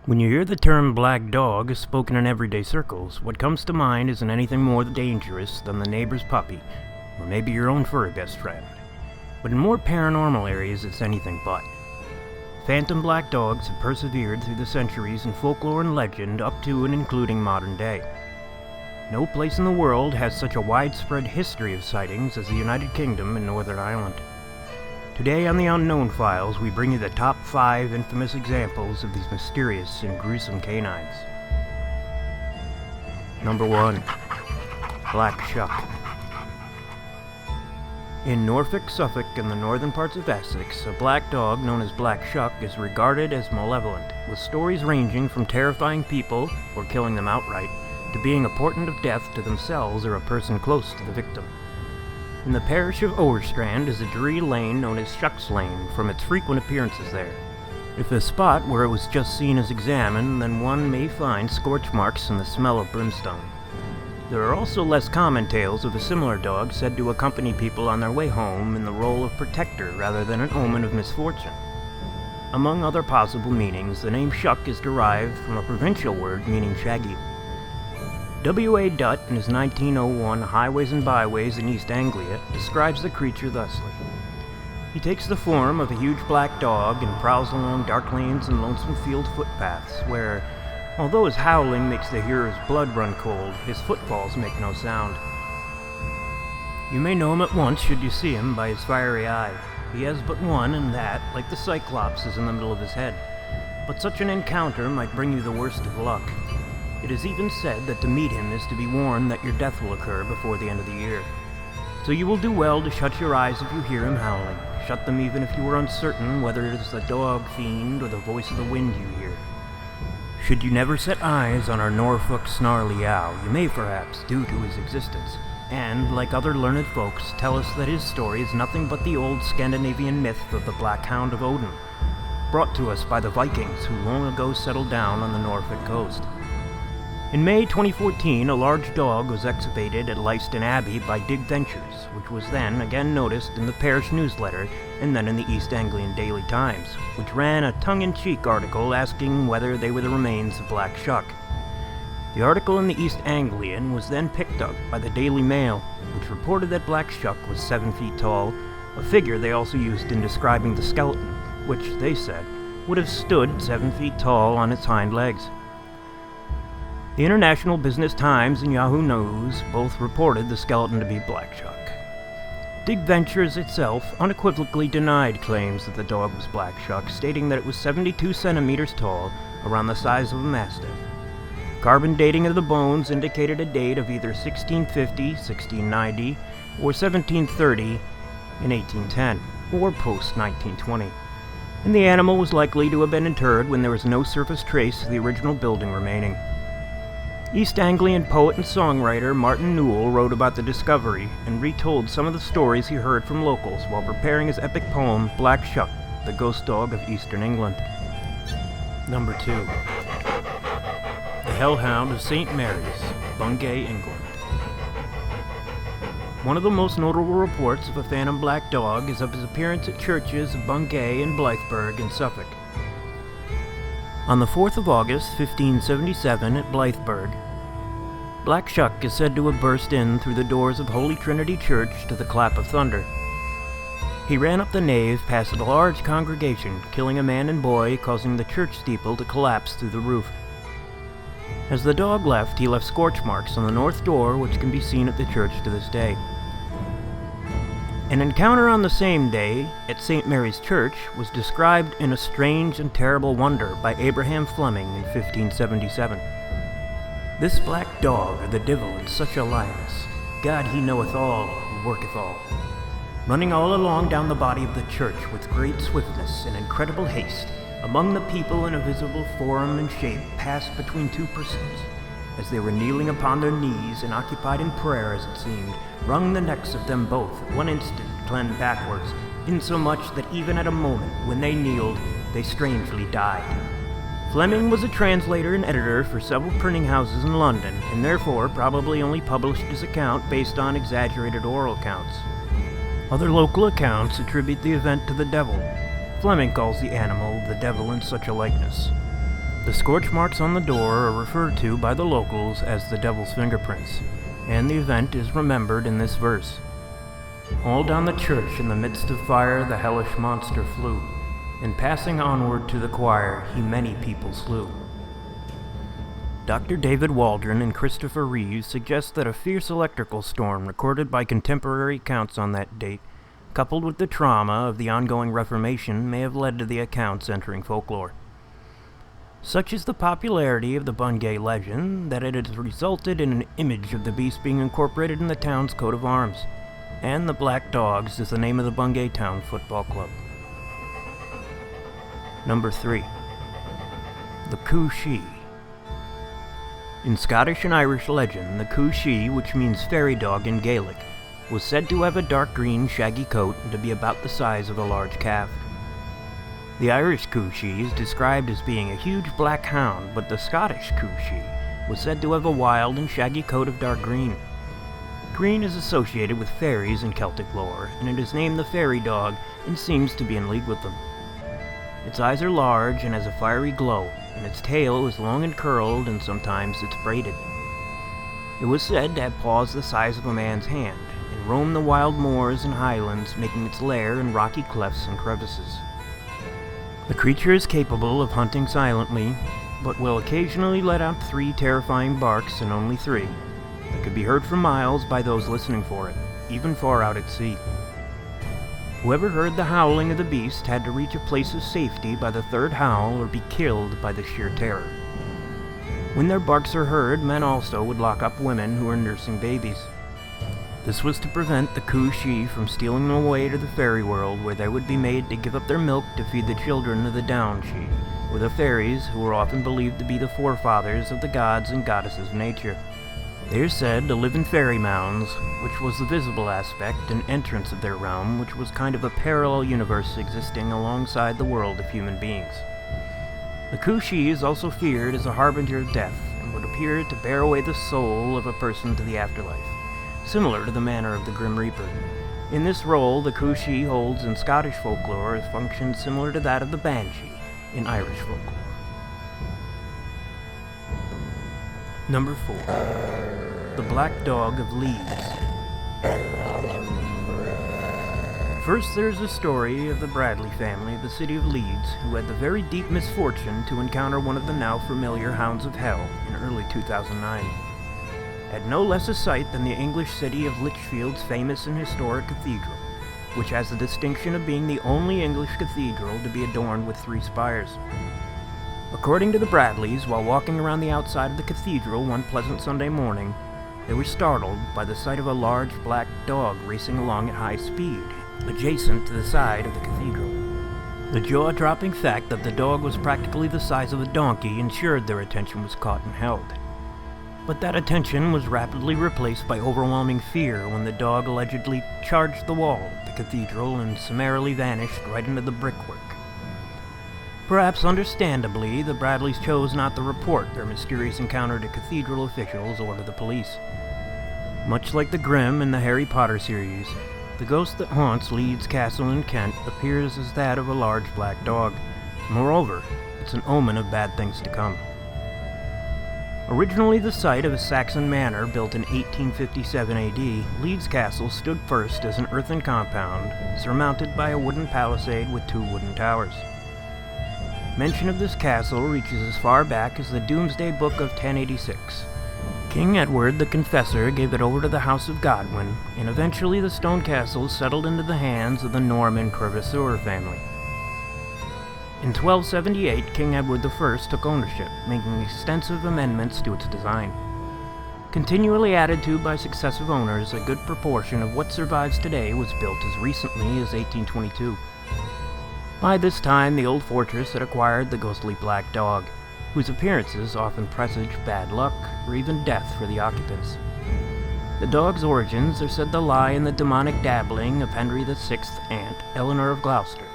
When you hear the term black dog spoken in everyday circles, what comes to mind isn't anything more dangerous than the neighbor's puppy, or maybe your own furry best friend. But in more paranormal areas, it's anything but. Phantom black dogs have persevered through the centuries in folklore and legend up to and including modern day. No place in the world has such a widespread history of sightings as the United Kingdom and Northern Ireland. Today on the Unknown Files, we bring you the top 5 infamous examples of these mysterious and gruesome canines. Number 1. Black Shuck. In Norfolk, Suffolk, and the northern parts of Essex, a black dog known as Black Shuck is regarded as malevolent, with stories ranging from terrifying people, or killing them outright, to being a portent of death to themselves or a person close to the victim. In the parish of Overstrand is a dreary lane known as Shuck's Lane from its frequent appearances there. If a spot where it was just seen is examined, then one may find scorch marks and the smell of brimstone. There are also less common tales of a similar dog said to accompany people on their way home in the role of protector rather than an omen of misfortune. Among other possible meanings, the name Shuck is derived from a provincial word meaning shaggy. W.A. Dutt, in his 1901 Highways and Byways in East Anglia, describes the creature thusly. He takes the form of a huge black dog and prowls along dark lanes and lonesome field footpaths where, although his howling makes the hearer's blood run cold, his footfalls make no sound. You may know him at once should you see him by his fiery eye. He has but one, and that, like the Cyclops, is in the middle of his head. But such an encounter might bring you the worst of luck. It is even said that to meet him is to be warned that your death will occur before the end of the year. So you will do well to shut your eyes if you hear him howling. Shut them even if you are uncertain whether it is the dog fiend or the voice of the wind you hear. Should you never set eyes on our Norfolk snarly owl, you may perhaps due to his existence, and, like other learned folks, tell us that his story is nothing but the old Scandinavian myth of the Black Hound of Odin, brought to us by the Vikings who long ago settled down on the Norfolk coast. In May 2014, a large dog was excavated at Leiston Abbey by Dig Ventures, which was then again noticed in the parish newsletter and then in the East Anglian Daily Times, which ran a tongue-in-cheek article asking whether they were the remains of Black Shuck. The article in the East Anglian was then picked up by the Daily Mail, which reported that Black Shuck was 7 feet tall, a figure they also used in describing the skeleton, which, they said, would have stood 7 feet tall on its hind legs. The International Business Times and Yahoo News both reported the skeleton to be Black Shuck. Dig Ventures itself unequivocally denied claims that the dog was Black Shuck, stating that it was 72 centimeters tall, around the size of a mastiff. Carbon dating of the bones indicated a date of either 1650, 1690, or 1730 and 1810, or post-1920. And the animal was likely to have been interred when there was no surface trace of the original building remaining. East Anglian poet and songwriter Martin Newell wrote about the discovery and retold some of the stories he heard from locals while preparing his epic poem Black Shuck, the Ghost Dog of Eastern England. Number 2. The Hellhound of St. Mary's, Bungay, England. One of the most notable reports of a phantom black dog is of his appearance at churches of Bungay and Blythburgh in Suffolk. On the 4th of August, 1577, at Blythburgh, Black Shuck is said to have burst in through the doors of Holy Trinity Church to the clap of thunder. He ran up the nave past a large congregation, killing a man and boy, causing the church steeple to collapse through the roof. As the dog left, he left scorch marks on the north door, which can be seen at the church to this day. An encounter on the same day at St. Mary's Church was described in A Strange and Terrible Wonder by Abraham Fleming in 1577. This black dog, or the devil, is such a liaress. God he knoweth all, who worketh all. Running all along down the body of the church with great swiftness and incredible haste, among the people in a visible form and shape passed between two persons, as they were kneeling upon their knees and occupied in prayer, as it seemed, wrung the necks of them both at one instant, clean backwards, insomuch that even at a moment when they kneeled, they strangely died. Fleming was a translator and editor for several printing houses in London, and therefore probably only published his account based on exaggerated oral accounts. Other local accounts attribute the event to the devil. Fleming calls the animal the devil in such a likeness. The scorch marks on the door are referred to by the locals as the devil's fingerprints, and the event is remembered in this verse. All down the church in the midst of fire the hellish monster flew, and passing onward to the choir he many people slew. Dr. David Waldron and Christopher Reeves suggest that a fierce electrical storm recorded by contemporary accounts on that date, coupled with the trauma of the ongoing Reformation, may have led to the accounts entering folklore. Such is the popularity of the Bungay legend that it has resulted in an image of the beast being incorporated in the town's coat of arms, and the Black Dogs is the name of the Bungay Town Football Club. Number 3. The Kushi. In Scottish and Irish legend, the Kushi, which means fairy dog in Gaelic, was said to have a dark green, shaggy coat and to be about the size of a large calf. The Irish Kushi is described as being a huge black hound, but the Scottish Kushi was said to have a wild and shaggy coat of dark green. Green is associated with fairies in Celtic lore, and it is named the fairy dog and seems to be in league with them. Its eyes are large and has a fiery glow, and its tail is long and curled, and sometimes it's braided. It was said to have paws the size of a man's hand, and roam the wild moors and highlands, making its lair in rocky clefts and crevices. The creature is capable of hunting silently, but will occasionally let out 3 terrifying barks, and only 3, that could be heard for miles by those listening for it, even far out at sea. Whoever heard the howling of the beast had to reach a place of safety by the 3rd howl or be killed by the sheer terror. When their barks are heard, men also would lock up women who were nursing babies. This was to prevent the Kushi from stealing them away to the fairy world, where they would be made to give up their milk to feed the children of the Downshee, or the fairies, who were often believed to be the forefathers of the gods and goddesses of nature. They are said to live in fairy mounds, which was the visible aspect and entrance of their realm, which was kind of a parallel universe existing alongside the world of human beings. The Kushi is also feared as a harbinger of death, and would appear to bear away the soul of a person to the afterlife, similar to the manner of the Grim Reaper. In this role, the Kushi holds in Scottish folklore a function similar to that of the Banshee in Irish folklore. Number 4. The Black Dog of Leeds. First, there's a story of the Bradley family of the city of Leeds, who had the very deep misfortune to encounter one of the now familiar Hounds of Hell in early 2009. At no less a site than the English city of Lichfield's famous and historic cathedral, which has the distinction of being the only English cathedral to be adorned with 3 spires. According to the Bradleys, while walking around the outside of the cathedral one pleasant Sunday morning, they were startled by the sight of a large black dog racing along at high speed, adjacent to the side of the cathedral. The jaw-dropping fact that the dog was practically the size of a donkey ensured their attention was caught and held. But that attention was rapidly replaced by overwhelming fear when the dog allegedly charged the wall of the cathedral and summarily vanished right into the brickwork. Perhaps understandably, the Bradleys chose not to report their mysterious encounter to cathedral officials or to the police. Much like the Grimm in the Harry Potter series, the ghost that haunts Leeds Castle in Kent appears as that of a large black dog. Moreover, it's an omen of bad things to come. Originally the site of a Saxon manor built in 1857 AD, Leeds Castle stood first as an earthen compound, surmounted by a wooden palisade with 2 wooden towers. Mention of this castle reaches as far back as the Domesday Book of 1086. King Edward the Confessor gave it over to the House of Godwin, and eventually the stone castle settled into the hands of the Norman Crevaseur family. In 1278, King Edward I took ownership, making extensive amendments to its design. Continually added to by successive owners, a good proportion of what survives today was built as recently as 1822. By this time, the old fortress had acquired the ghostly black dog, whose appearances often presage bad luck or even death for the occupants. The dog's origins are said to lie in the demonic dabbling of Henry VI's aunt, Eleanor of Gloucester,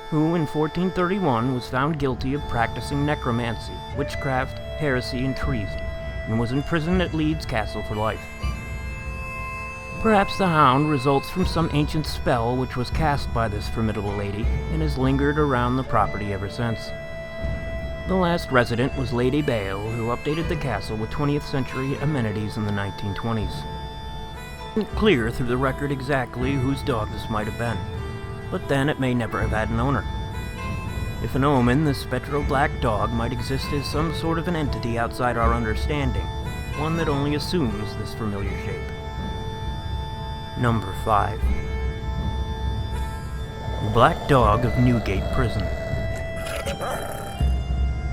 who in 1431 was found guilty of practicing necromancy, witchcraft, heresy, and treason, and was imprisoned at Leeds Castle for life. Perhaps the hound results from some ancient spell which was cast by this formidable lady and has lingered around the property ever since. The last resident was Lady Bale, who updated the castle with 20th century amenities in the 1920s. It isn't clear through the record exactly whose dog this might have been, but then it may never have had an owner. If an omen, the spectral black dog might exist as some sort of an entity outside our understanding, one that only assumes this familiar shape. Number 5. The Black Dog of Newgate Prison.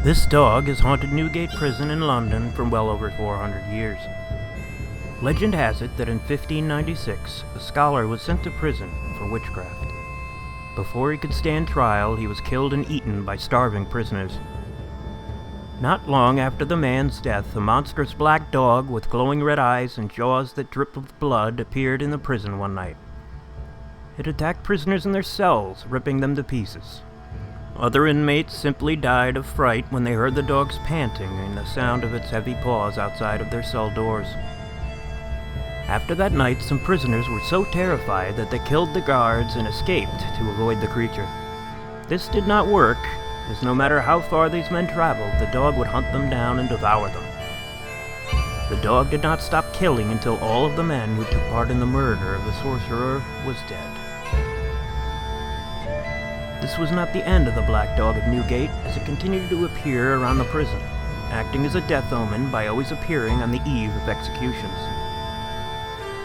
This dog has haunted Newgate Prison in London for well over 400 years. Legend has it that in 1596, a scholar was sent to prison for witchcraft. Before he could stand trial, he was killed and eaten by starving prisoners. Not long after the man's death, a monstrous black dog with glowing red eyes and jaws that dripped with blood appeared in the prison one night. It attacked prisoners in their cells, ripping them to pieces. Other inmates simply died of fright when they heard the dog's panting and the sound of its heavy paws outside of their cell doors. After that night, some prisoners were so terrified that they killed the guards and escaped to avoid the creature. This did not work, as no matter how far these men traveled, the dog would hunt them down and devour them. The dog did not stop killing until all of the men who took part in the murder of the sorcerer was dead. This was not the end of the Black Dog of Newgate, as it continued to appear around the prison, acting as a death omen by always appearing on the eve of executions.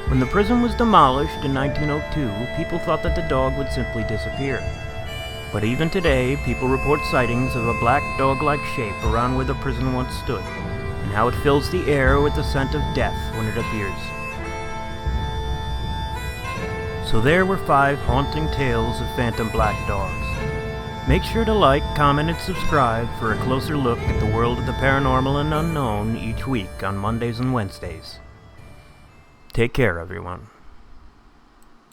When the prison was demolished in 1902, people thought that the dog would simply disappear. But even today, people report sightings of a black dog-like shape around where the prison once stood, and how it fills the air with the scent of death when it appears. So there were 5 haunting tales of phantom black dogs. Make sure to like, comment, and subscribe for a closer look at the world of the paranormal and unknown each week on Mondays and Wednesdays. Take care, everyone.